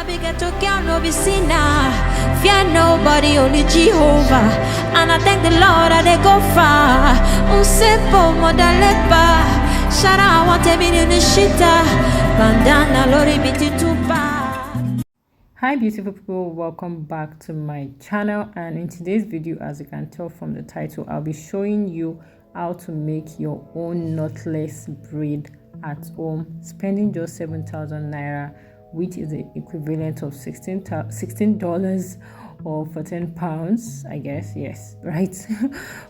be get to girl no be sinner. Fear nobody, only Jehovah. And I thank the Lord that they go far. Unsepo modalepa. Shara I want a million shita. Bandana lori biti tupa. Hi beautiful people, welcome back to my channel. And in today's video, as you can tell from the title, I'll be showing you how to make your own knotless braid at home, spending just 7,000 naira, which is the equivalent of $16 or 14 pounds, I guess. Yes, right.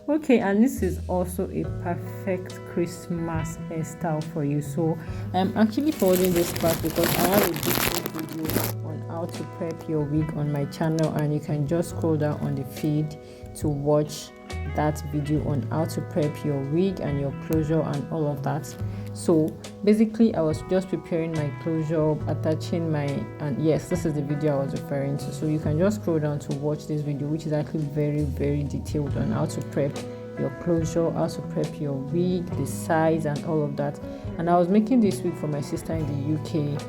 Okay, and this is also a perfect Christmas hairstyle for you. So I'm actually folding this back because I have a different video on how to prep your wig on my channel, and you can just scroll down on the feed to watch that video on how to prep your wig and your closure and all of that. So basically I was just preparing my closure, attaching my, and yes, this is the video I was referring to. So you can just scroll down to watch this video, which is actually very detailed on how to prep your closure, how to prep your wig, the size and all of that. And I was making this wig for my sister in the UK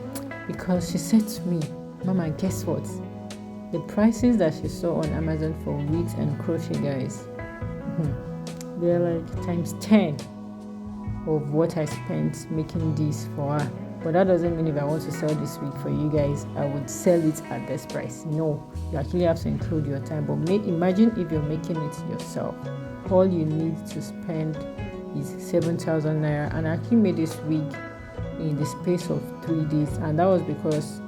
because she said to me, Mama, guess what, the prices that she saw on Amazon for wigs and crochet, guys, they're like times 10 of what I spent making this for her. But that doesn't mean if I want to sell this wig for you guys, I would sell it at this price. No, you actually have to include your time. But imagine if you're making it yourself, all you need to spend is 7,000 naira. And I actually made this wig in the space of 3 days, and that was because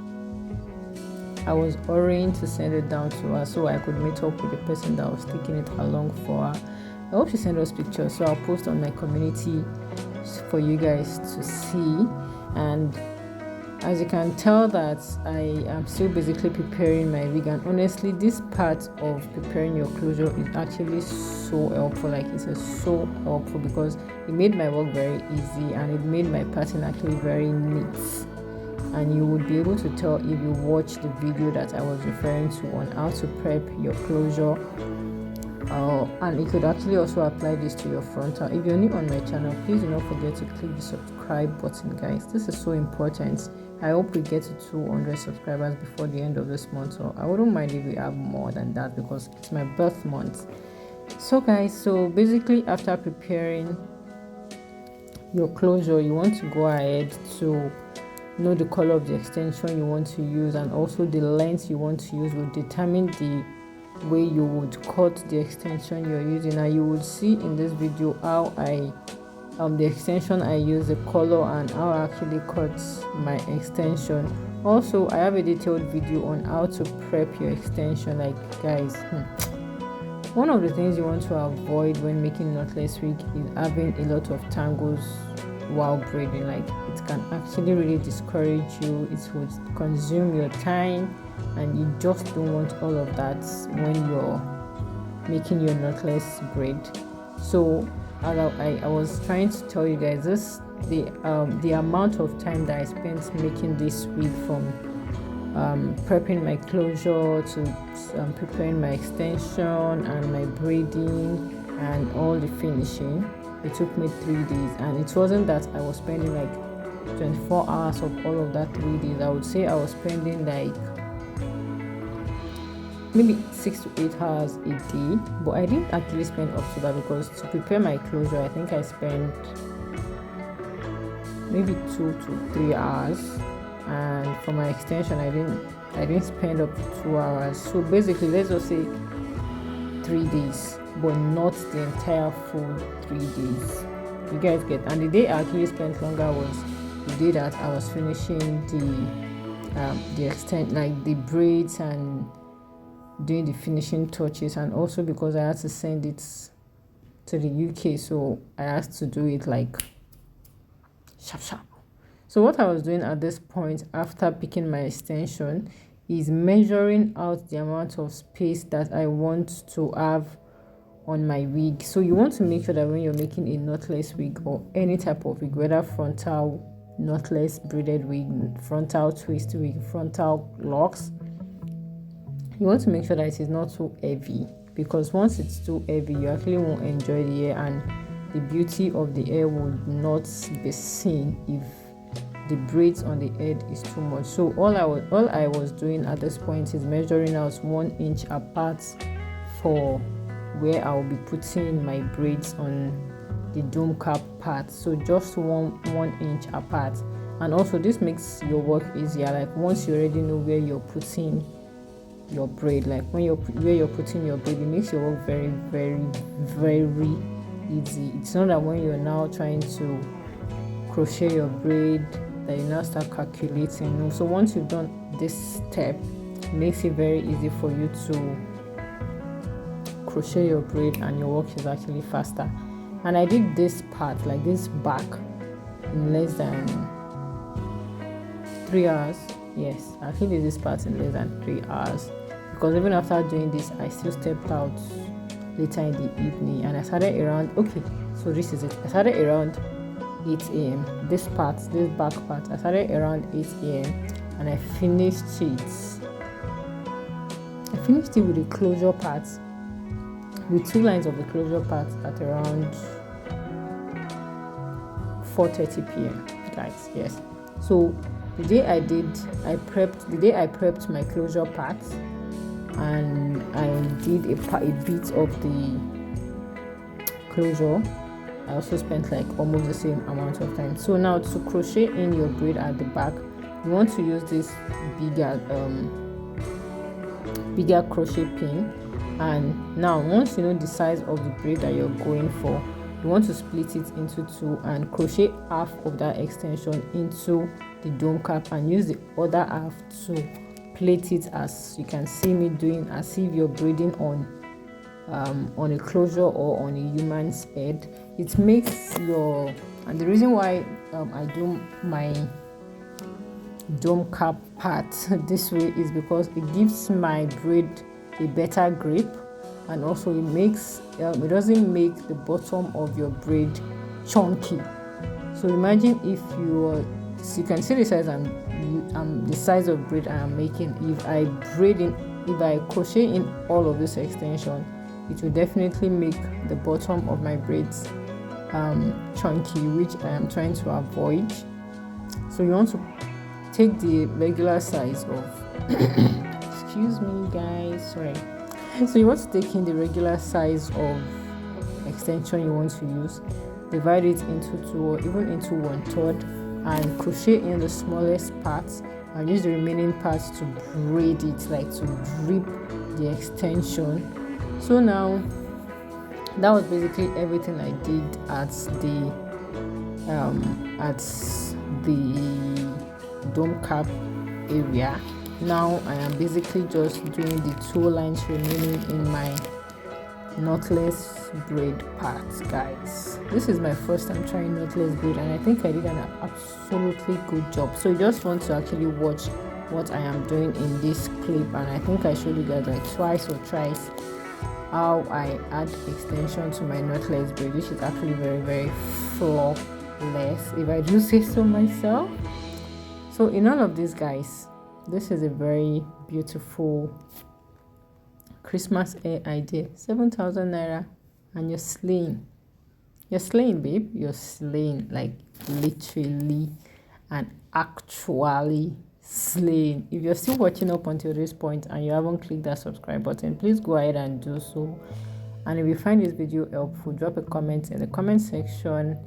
I was hurrying to send it down to her so I could meet up with the person that was taking it along for her. I hope she sent us pictures, so I'll post on my community for you guys to see. And as you can tell that I am still basically preparing my wig, and honestly this part of preparing your closure is actually so helpful. Like, it's so helpful because it made my work very easy and it made my pattern actually very neat. And you would be able to tell if you watch the video that I was referring to on how to prep your closure. And you could actually also apply this to your frontal. If you're new on my channel, please do not forget to click the subscribe button, guys. This is so important. I hope we get to 200 subscribers before the end of this month, so I wouldn't mind if we have more than that because it's my birth month. So guys, so basically after preparing your closure, you want to go ahead to know the color of the extension you want to use, and also the length you want to use will determine the way you would cut the extension you're using. And you will see in this video how I the extension I use, the color, and how I actually cut my extension. Also, I have a detailed video on how to prep your extension. Like, guys, one of the things you want to avoid when making knotless wig is having a lot of tangles while braiding. Like, it can actually really discourage you, it would consume your time, and you just don't want all of that when you're making your knotless braid. So I was trying to tell you guys this, the amount of time that I spent making this wig, from prepping my closure to preparing my extension and my braiding and all the finishing. It took me 3 days, and it wasn't that I was spending like 24 hours of all of that 3 days. I would say I was spending like maybe 6 to 8 hours a day, but I didn't actually spend up to that because to prepare my closure I think I spent maybe 2 to 3 hours, and for my extension I didn't spend up to 2 hours. So basically, let's just say 3 days, but not the entire full 3 days. You guys get? And the day I actually spent longer was the day that I was finishing the extent, like the braids, and doing the finishing touches, and also because I had to send it to the UK, so I had to do it like sharp. So what I was doing at this point after picking my extension is measuring out the amount of space that I want to have on my wig. So you want to make sure that when you're making a knotless wig or any type of wig, whether frontal knotless braided wig, frontal twist wig, frontal locks, you want to make sure that it is not too heavy, because once it's too heavy you actually won't enjoy the hair, and the beauty of the hair would not be seen if the braids on the head is too much. So all I was doing at this point is measuring out 1 inch apart for where I'll be putting my braids on the dome cap part. So just one inch apart. And also this makes your work easier. Like once you already know where you're putting your braid, like where you're putting your braid, it makes your work very, very, very easy. It's not that when you're now trying to crochet your braid that you now start calculating. So once you've done this step, it makes it very easy for you to crochet your braid, and your work is actually faster. And I did this part, like this back, in less than 3 hours. Yes, I actually did this part in less than 3 hours, because even after doing this, I still stepped out later in the evening, and I started around, okay, so this is it, I started around 8 a.m. This back part, I started around 8 a.m. and I finished it with the closure part, with 2 lines of the closure part at around 4:30 p.m. guys. Yes, so the day I prepped my closure part, and I did a bit of the closure. I also spent like almost the same amount of time. So now to crochet in your braid at the back, you want to use this bigger crochet pin. And now once you know the size of the braid that you're going for, you want to split it into 2 and crochet half of that extension into the dome cap, and use the other half to plait it, as you can see me doing, as if you're braiding on a closure or on a human's head. It makes your, and the reason why I do my dome cap part this way is because it gives my braid a better grip, and also it makes it doesn't make the bottom of your braid chunky. So imagine if you can see the size the size of braid I am making. If I crochet in all of this extension, it will definitely make the bottom of my braids chunky, which I am trying to avoid. So you want to take the regular size of excuse me guys, sorry. So you want to take in the regular size of extension you want to use, divide it into 2 or even into 1/3, and crochet in the smallest parts, and use the remaining parts to braid it, like to grip the extension. So now that was basically everything I did at the dome cap area. Now I am basically just doing the 2 lines remaining in my knotless braid part, guys. This is my first time trying knotless braid, and I think I did an absolutely good job. So you just want to actually watch what I am doing in this clip, and I think I showed you guys like twice or thrice how I add extension to my knotless braid, which is actually very, very flawless, if I do say so myself. So in all of this, guys, this is a very beautiful Christmas hair idea. 7,000 naira, and you're slaying, babe. You're slaying, like literally and actually slaying. If you're still watching up until this point and you haven't clicked that subscribe button, please go ahead and do so. And if you find this video helpful, drop a comment in the comment section.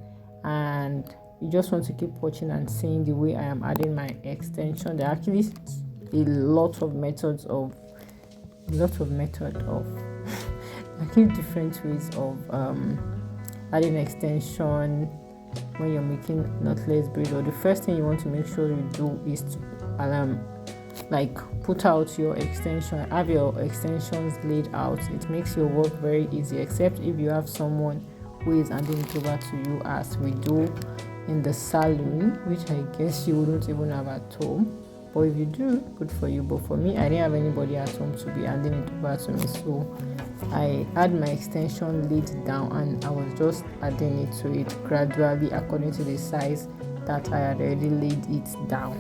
And you just want to keep watching and seeing the way I am adding my extension. There are actually a lot of methods of actually different ways of adding extension when you're making knotless braid. Or the first thing you want to make sure you do is to like put out your extension, have your extensions laid out. It makes your work very easy, except if you have someone who is handing it over to you, as we do in the salon, which I guess you wouldn't even have at home. But if you do, good for you. But for me, I didn't have anybody at home to be handing it over to me, so I had my extension laid down, and I was just adding it to it gradually according to the size that I had already laid it down.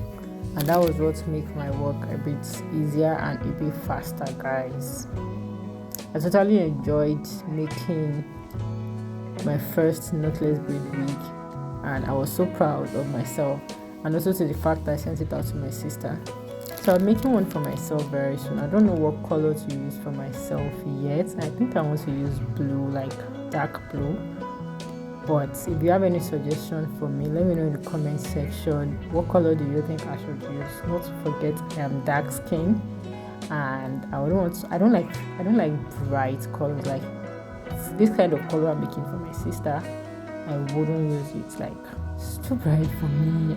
And that was what made my work a bit easier and a bit faster, guys. I totally enjoyed making my first knotless braid wig, and I was so proud of myself. and also to the fact that I sent it out to my sister. So I'm making one for myself very soon. I don't know what color to use for myself yet. I think I want to use blue, like dark blue. But if you have any suggestion for me, let me know in the comment section. What color do you think I should use? Not to forget I am dark skin, and I don't like bright colors. Like this kind of color I'm making for my sister, I wouldn't use it. Like it's too bright for me.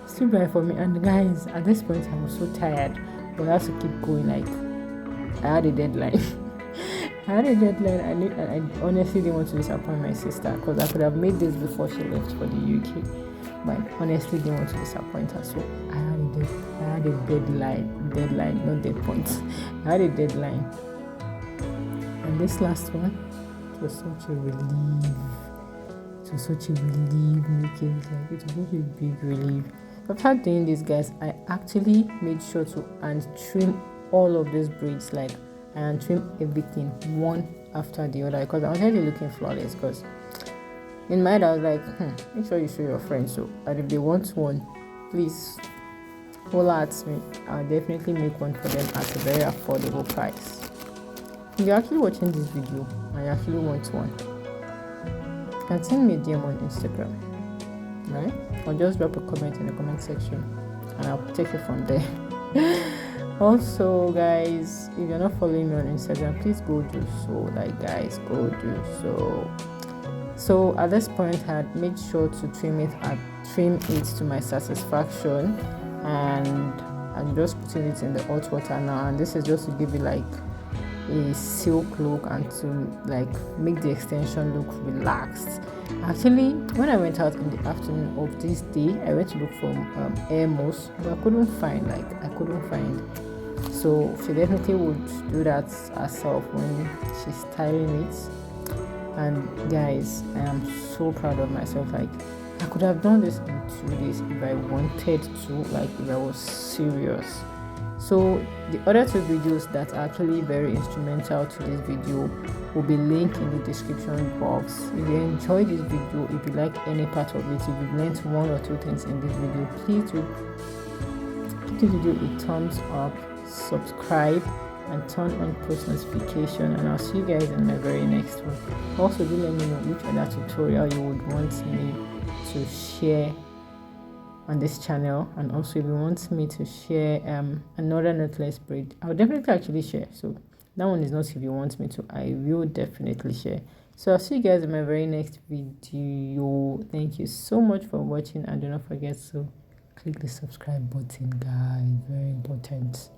It's too bright for me. And guys, at this point I was so tired, but I have to keep going. Like I had a deadline. I honestly didn't want to disappoint my sister, because I could have made this before she left for the UK, but I honestly didn't want to disappoint her. So I had a deadline, not dead points. I had a deadline, and this last one, it was such a relief. It was such a relief making it. Like it was such a big relief. After doing this, guys, I actually made sure to trim all of these braids, like and trim everything one after the other, because I wanted it looking flawless. Because in my head I was like, make sure you show your friends. So, and if they want one, please holler at me. I'll definitely make one for them at a very affordable price. If you're actually watching this video and you actually want one, you can send me a DM on Instagram, right? Or just drop a comment in the comment section and I'll take it from there. Also, guys, if you're not following me on Instagram, please go do so. Like, guys, go do so. At this point, I had made sure to trim it to my satisfaction, and I'm just putting it in the hot water now. And this is just to give it like a silk look and to like make the extension look relaxed. Actually, when I went out in the afternoon of this day, I went to look for hair mousse, but I couldn't find. So she definitely would do that herself when she's styling it. And guys, I am so proud of myself. Like I could have done this in 2 days if I wanted to, like if I was serious. So the other 2 videos that are actually very instrumental to this video will be linked in the description box. If you enjoyed this video, if you like any part of it, if you've learned 1 or 2 things in this video, please do give the video a thumbs up, subscribe, and turn on post notification, and I'll see you guys in my very next one. Also, do let me know which other tutorial you would want me to share on this channel, and also if you want me to share another knotless braid, I'll definitely actually share. So that one is not if you want me to, I will definitely share. So I'll see you guys in my very next video. Thank you so much for watching, and do not forget to click the subscribe button, guys, very important.